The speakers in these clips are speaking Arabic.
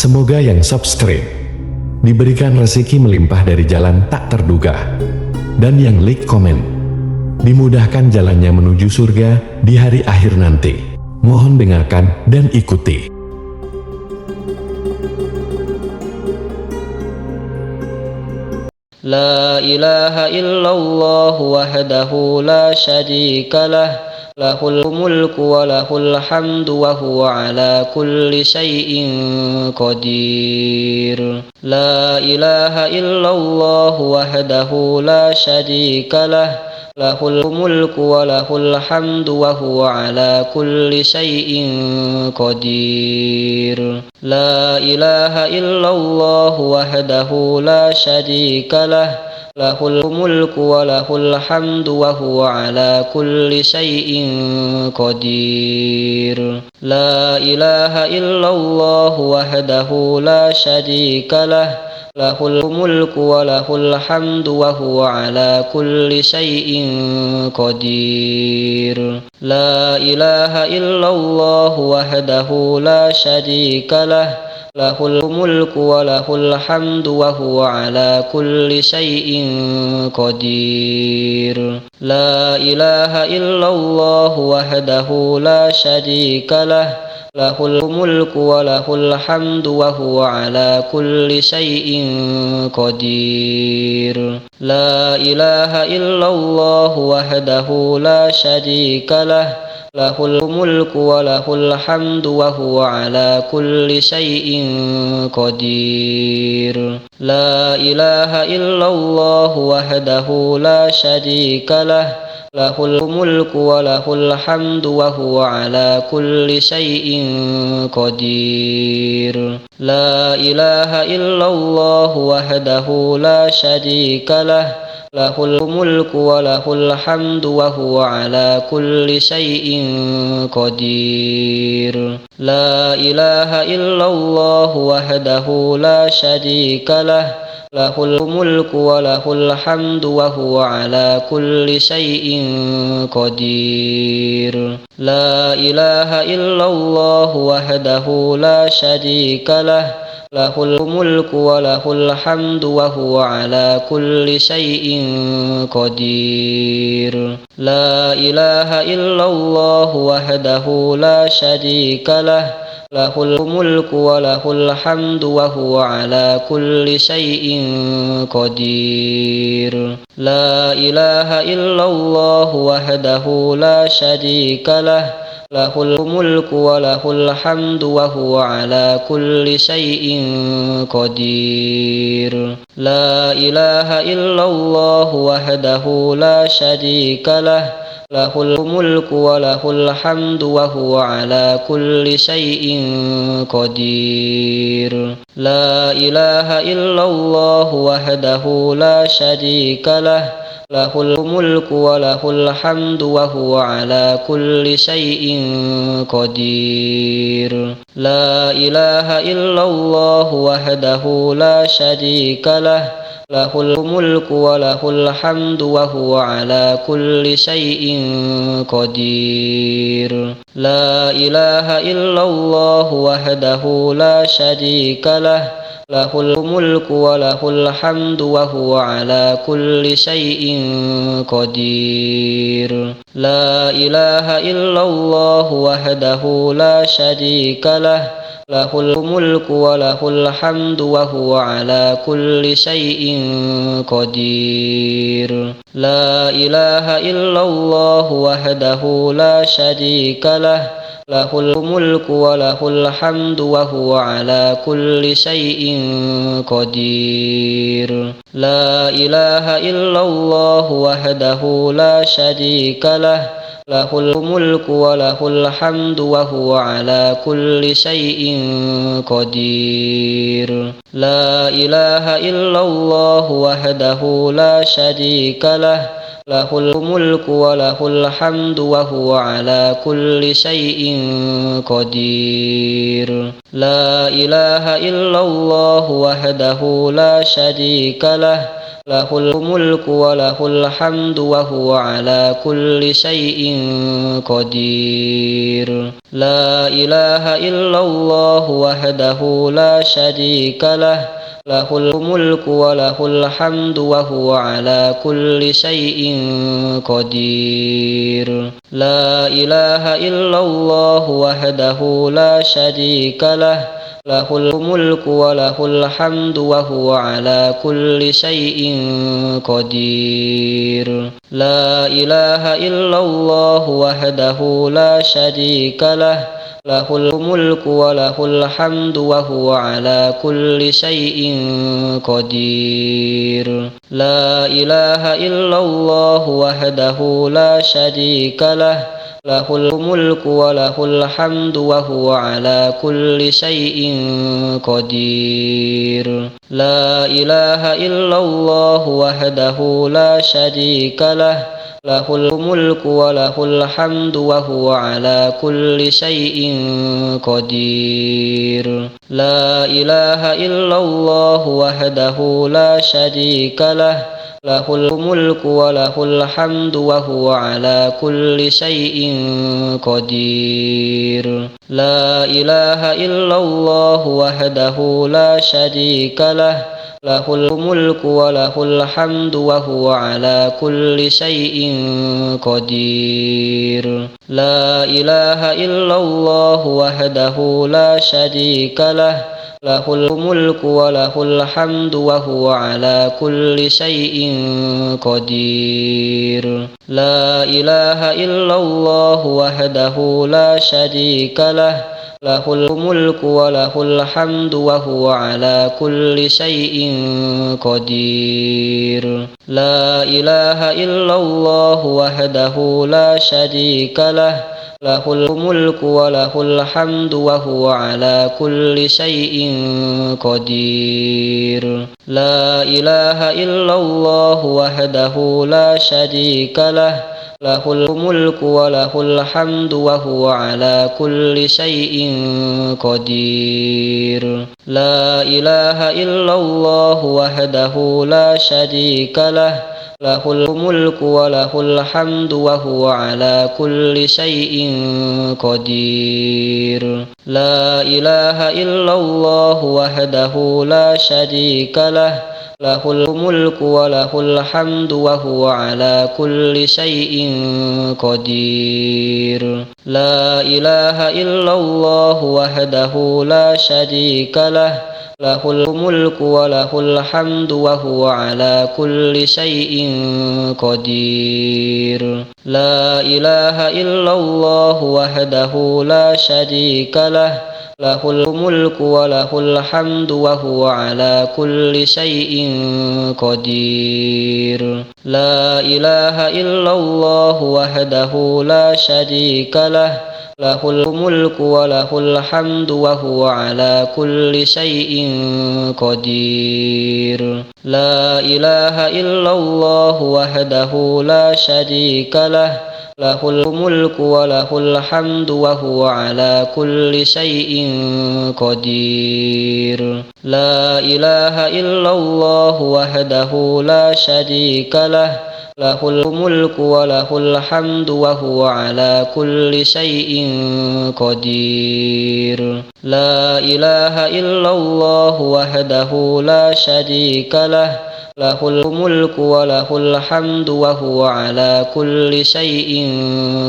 Semoga yang subscribe diberikan rezeki melimpah dari jalan tak terduga, dan yang like komen dimudahkan jalannya menuju surga di hari akhir nanti. Mohon dengarkan dan ikuti. La ilaha illallah wahdahu la syarika lah, lahul mulku wa lahul hamdu wa huwa ala kulli syai'in qadir. La ilaha illallah wahdahu la syarika lah, lahul mulku wa lahul hamdu wa huwa ala kulli syai'in qadir. La ilaha illallah wahdahu la syarika lah, lahul mulku wa lahul hamdu wa huwa ala kulli syai'in qadir. La ilaha illallah wahdahu la syarika lah, lahul mulku wa lahul hamdu wa huwa ala kulli syai'in qadir. La ilaha illallah wahdahu la syarika lah, lahul mulku wa lahul hamdu wa huwa ala kulli syai'in qadir. La ilaha illallah wahdahu la syarika lah, lahul mulku wa lahul hamdu wa huwa ala kulli syai'in qadir. La ilaha illallah wahdahu la syarika lah, lahul mulku wa lahul hamdu wa huwa ala kulli syai'in qadir. La ilaha illallah wahdahu la syarika lah, lahul mulku wa lahul hamdu wa huwa ala kulli syai'in qadir. La ilaha illallah wahdahu la syarika lah, lahul mulku wa lahul hamdu wa huwa ala kulli syai'in qadir. La ilaha illallah wahdahu la syarika lah, lahul mulku wa lahul hamdu wa huwa ala kulli syai'in qadir. La ilaha illallah wahdahu la syarika lah, lahul mulku wa lahul hamdu wa huwa ala kulli syai'in qadir. La ilaha illallah wahdahu la syarika lah, lahul mulku wa lahul hamdu wa huwa ala kulli syai'in qadir. La ilaha illallah wahdahu la syarika lah, lahul mulku wa lahul hamdu wa huwa ala kulli syai'in qadir. La ilaha illallah wahdahu la syarika lah, lahul mulku wa lahul hamdu wa huwa ala kulli syai'in qadir. La ilaha illallah wahdahu la syarika lah, lahul mulku wa lahul hamdu wa huwa ala kulli syai'in qadir. La ilaha illallah wahdahu la syarika lah, lahul mulku wa lahul hamdu wa huwa ala kulli syai'in qadir. La ilaha illallah wahdahu la syarika lah, lahul mulku wa lahul hamdu wa huwa ala kulli syai'in qadir. La ilaha illallah wahdahu la syarika lah, lahul mulku wa lahul hamdu wa huwa ala kulli syai'in qadir. La ilaha illallah wahdahu la syarika lah, lahul mulku wa lahul hamdu wa huwa ala kulli syai'in qadir. La ilaha illallah wahdahu la syarika lah, lahul mulku wa lahul hamdu wa huwa ala kulli syai'in qadir. La ilaha illallah wahdahu la syarika lah, lahul mulku wa lahul hamdu wa huwa ala kulli syai'in qadir. La ilaha illallah wahdahu la syarika lah, له الملك وله الحمد وهو على كل شيء قدير لا إله إلا الله وحده لا شريك له له الملك وله الحمد وهو على كل شيء قدير لا إله إلا الله وحده لا شريك له له الملك وله الحمد وهو على كل شيء قدير لا إله إلا الله وحده لا شريك له له الملك وله الحمد وهو على كل شيء قدير لا إله إلا الله وحده لا شريك له له الملك وله الحمد وهو على كل شيء قدير لا إله إلا الله وحده لا شريك له له الملك وله الحمد وهو على كل شيء قدير لا إله إلا الله وحده لا شريك له له الملك وله الحمد وهو على كل شيء قدير لا إله إلا الله وحده لا شريك له له الملك وله الحمد وهو على كل شيء قدير لا إله إلا الله وحده لا شريك له له الملك وله الحمد وهو على كل شيء قدير لا إله إلا الله وحده لا شريك له له الملك وله الحمد وهو على كل شيء قدير لا إله إلا الله وحده لا شريك له له الملك وله الحمد وهو على كل شيء قدير لا إله إلا الله وحده لا شريك له له الملك وله الحمد وهو على كل شيء قدير لا إله إلا الله وحده لا شريك له له الملك وله الحمد وهو على كل شيء قدير لا إله إلا الله وحده لا شريك له له الملك وله الحمد وهو على كل شيء قدير لا إله إلا الله وحده لا شريك له له الملك وله الحمد وهو على كل شيء قدير لا إله إلا الله وحده لا شريك له له الملك وله الحمد وهو على كل شيء قدير لا إله إلا الله وحده لا شريك له له الملك وله الحمد وهو على كل شيء قدير لا إله إلا الله وحده لا شريك له له الملك وله الحمد وهو على كل شيء قدير لا إله إلا الله وحده لا شريك له له الملك وله الحمد وهو على كل شيء قدير لا إله إلا الله وحده لا شريك له له الملك وله الحمد وهو على كل شيء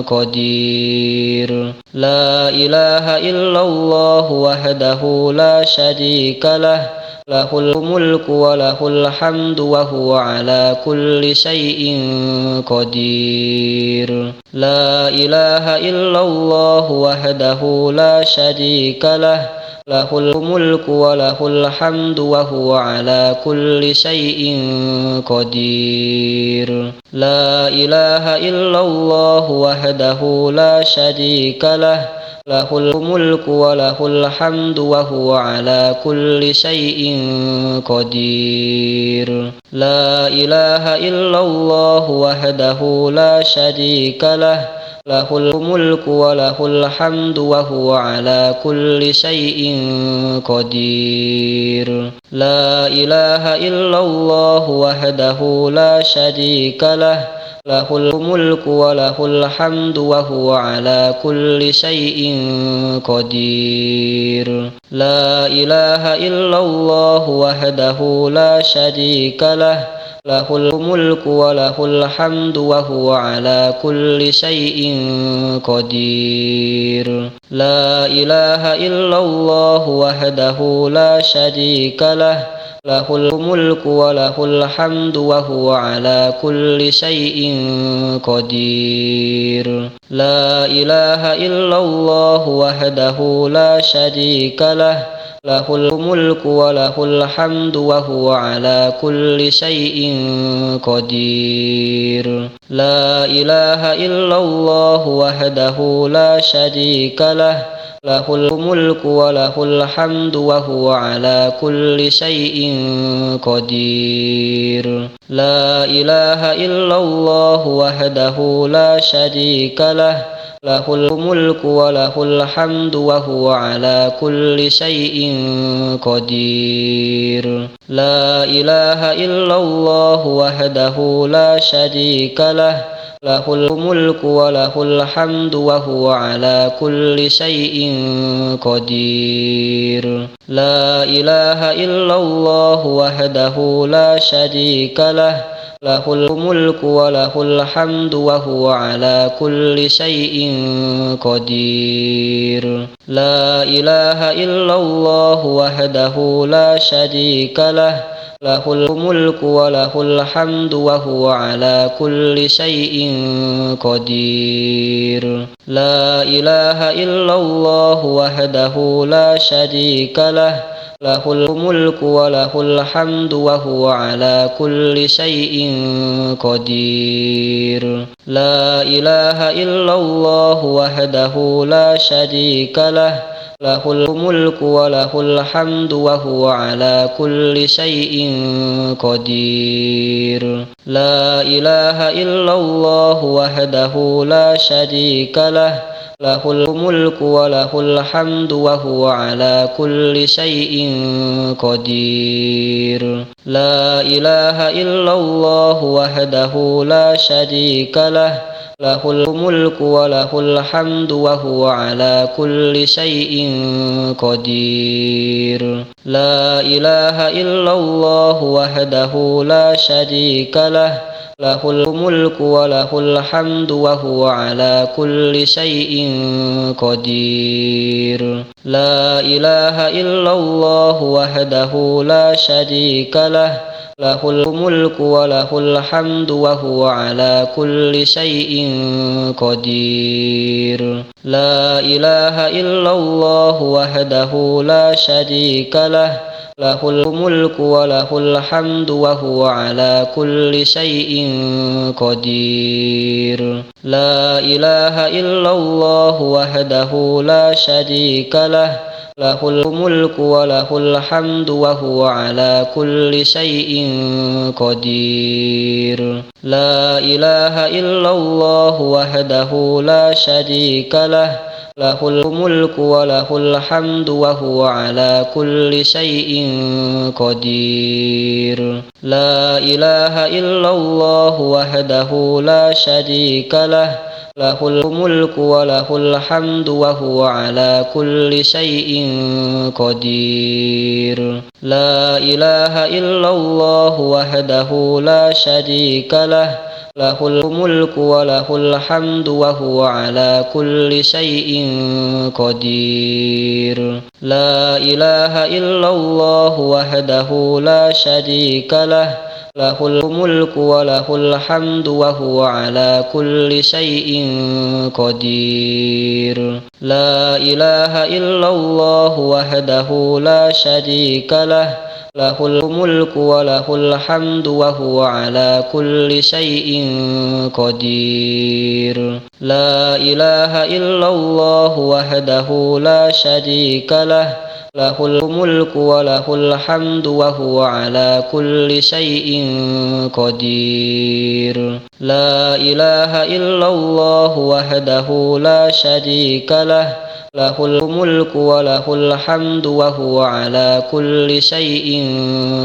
قدير لا إله إلا الله وحده لا شريك له له الملك وله الحمد وهو على كل شيء قدير لا إله إلا الله وحده لا شريك له له الملك وله الحمد وهو على كل شيء قدير لا إله إلا الله وحده لا شريك له له الملك وله الحمد وهو على كل شيء قدير لا إله إلا الله وحده لا شريك له له الملك وله الحمد وهو على كل شيء قدير لا إله إلا الله وحده لا شريك له له الملك وله الحمد وهو على كل شيء قدير لا إله إلا الله وحده لا شريك له له الملك وله الحمد وهو على كل شيء قدير لا إله إلا الله وحده لا شريك له له الملك وله الحمد وهو على كل شيء قدير لا إله إلا الله وحده لا شريك له له الملك وله الحمد وهو على كل شيء قدير لا إله إلا الله وحده لا شريك له له الملك وله الحمد وهو على كل شيء قدير لا إله إلا الله وحده لا شريك له له الملك وله الحمد وهو على كل شيء قدير لا إله إلا الله وحده لا شريك له له الملك وله الحمد وهو على كل شيء قدير لا إله إلا الله وحده لا شريك له له الملك وله الحمد وهو على كل شيء قدير لا إله إلا الله وحده لا شريك له له الملك وله الحمد وهو على كل شيء قدير لا إله إلا الله وحده لا شريك له له الملك وله الحمد وهو على كل شيء قدير لا إله إلا الله وحده لا شريك له له الملك وله الحمد وهو على كل شيء قدير لا إله إلا الله وحده لا شريك له له الملك وله الحمد وهو على كل شيء قدير لا إله إلا الله وحده لا شريك له له الملك وله الحمد وهو على كل شيء قدير لا إله إلا الله وحده لا شريك له له الملك وله الحمد وهو على كل شيء قدير لا إله إلا الله وحده لا شريك له له الملك وله الحمد وهو على كل شيء قدير لا إله إلا الله وحده لا شريك له له الملك وله الحمد وهو على كل شيء قدير لا إله إلا الله وحده لا شريك له له الملك وله الحمد وهو على كل شيء قدير لا إله إلا الله وحده لا شريك له له الملك وله الحمد وهو على كل شيء قدير لا إله إلا الله وحده لا شريك له له الملك وله الحمد وهو على كل شيء قدير لا إله إلا الله وحده لا شريك له له الملك وله الحمد وهو على كل شيء قدير لا إله إلا الله وحده لا شريك له له الملك وله الحمد وهو على كل شيء قدير لا إله إلا الله وحده لا شريك له له الملك وله الحمد وهو على كل شيء قدير لا إله إلا الله وحده لا شريك له له الملك وله الحمد وهو على كل شيء قدير. لا إله إلا الله وحده لا شريك له، له الملك وله الحمد وهو على كل شيء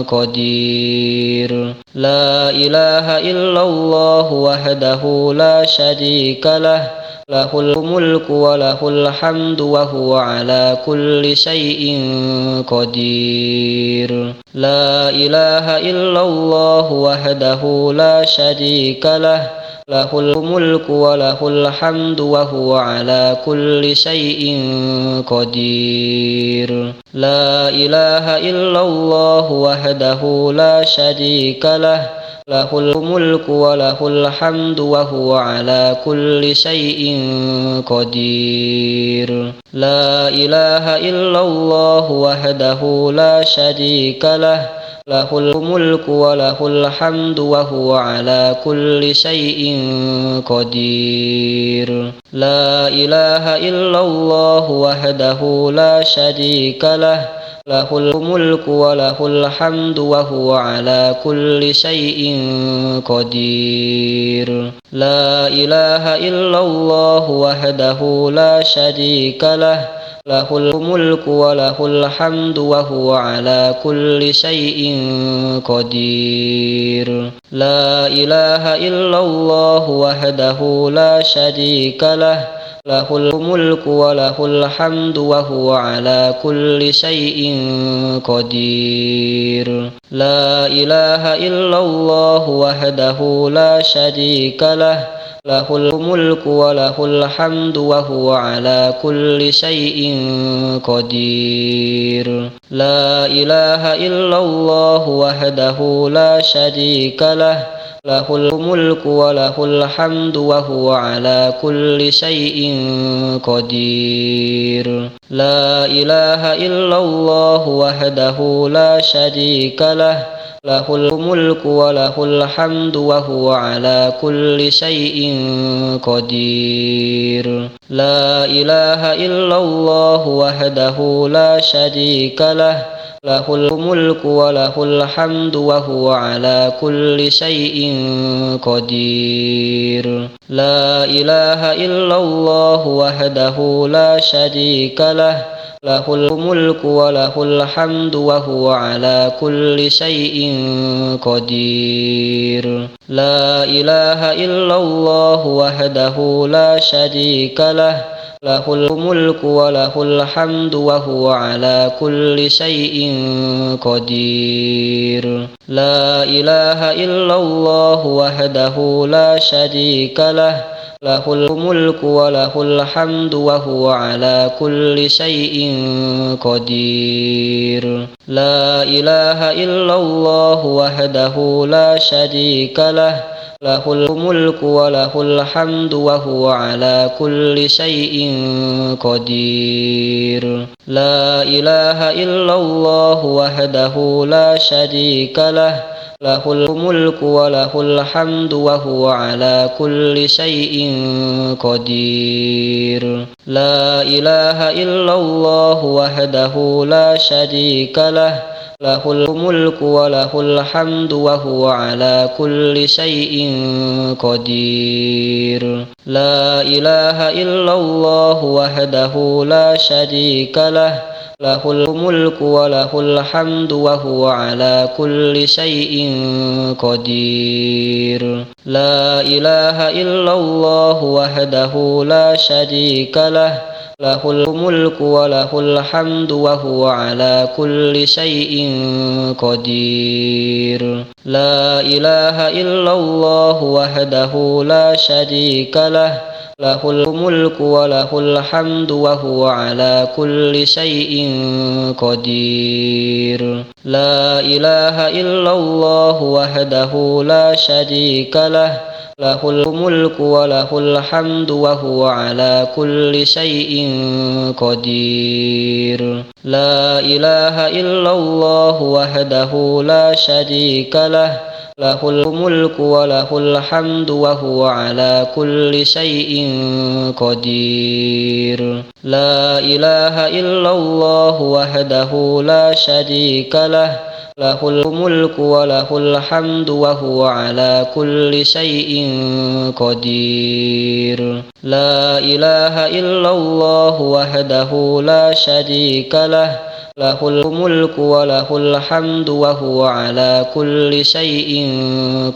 قدير. لا إله إلا الله وحده لا شريك له، له الملك وله الحمد وهو على كل شيء قدير. لا إله إلا الله وحده لا شريك له، له الملك وله الحمد وهو على كل شيء قدير. لا إله إلا الله وحده لا شريك له، له الملك وله الحمد وهو على كل شيء قدير. لا إله إلا الله وحده لا شريك له، له الملك وله الحمد وهو على كل شيء قدير. لا إله إلا الله وحده لا شريك له، له الملك وله الحمد وهو على كل شيء قدير. لا إله إلا الله وحده لا شريك له، له الملك وله الحمد وهو على كل شيء قدير. لا إله إلا الله وحده لا شريك له، له الملك وله الحمد وهو على كل شيء قدير. لا إله إلا الله وحده لا شريك له، له الملك وله الحمد وهو على كل شيء قدير. لا إله إلا الله وحده لا شريك له، له الملك وله الحمد وهو على كل شيء قدير. لا إله إلا الله وحده لا شريك له، له الملك وله الحمد وهو على كل شيء قدير. لا إله إلا الله وحده لا شريك له، له الملك وله الحمد وهو على كل شيء قدير. لا إله إلا الله وحده لا شريك له، له الملك وله الحمد وهو على كل شيء قدير. لا إله إلا الله وحده لا شريك له، له الملك وله الحمد وهو على كل شيء قدير. لا إله إلا الله وحده لا شريك له، له الملك وله الحمد وهو على كل شيء قدير. لا إله إلا الله وحده لا شريك له، له الملك وله الحمد وهو على كل شيء قدير. لا إله إلا الله وحده لا شريك له، له الملك وله الحمد وهو على كل شيء قدير. لا إله إلا الله وحده لا شريك له، له الملك وله الحمد وهو على كل شيء قدير. لا إله إلا الله وحده لا شريك له، له الملك وله الحمد وهو على كل شيء قدير. لا إله إلا الله وحده لا شريك له، له الملك وله الحمد وهو على كل شيء قدير. لا إله إلا الله وحده لا شريك له، له الملك وله الحمد وهو على كل شيء قدير. لا إله إلا الله وحده لا شريك له، له الملك وله الحمد وهو على كل شيء قدير لا إله إلا الله وحده لا شريك له له الملك وله الحمد وهو على كل شيء قدير لا إله إلا الله وحده لا شريك له له الملك وله الحمد وهو على كل شيء قدير لا إله إلا الله وحده لا شريك له له الملك وله الحمد وهو على كل شيء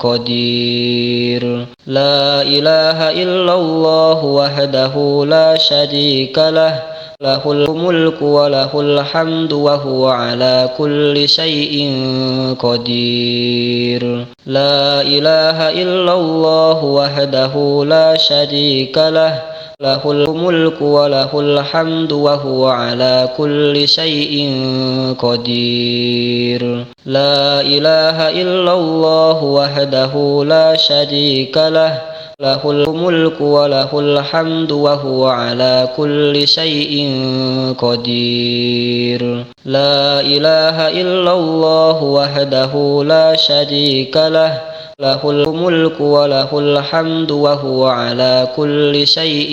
قدير لا إله إلا الله وحده لا شريك له له الملك وله الحمد وهو على كل شيء قدير لا إله إلا الله وحده لا شريك له له الملك وله الحمد وهو على كل شيء قدير لا إله إلا الله وحده لا شريك له له الملك وله الحمد وهو على كل شيء قدير لا إله إلا الله وحده لا شريك له له الملك وله الحمد وهو على كل شيء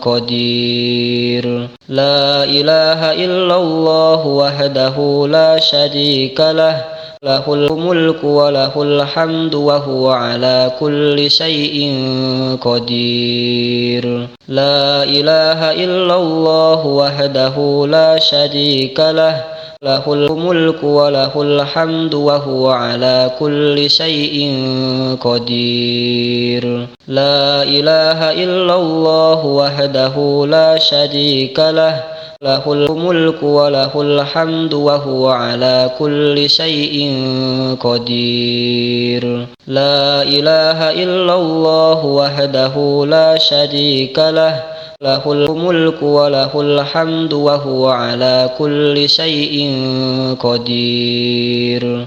قدير لا إله إلا الله وحده لا شريك له له الملك وله الحمد وهو على كل شيء قدير لا إله إلا الله وحده لا شريك له له الملك وله الحمد وهو على كل شيء قدير لا إله إلا الله وحده لا شريك له له الملك وله الحمد وهو على كل شيء قدير لا إله إلا الله وحده لا شريك له له الملك وله الحمد وهو على كل شيء قدير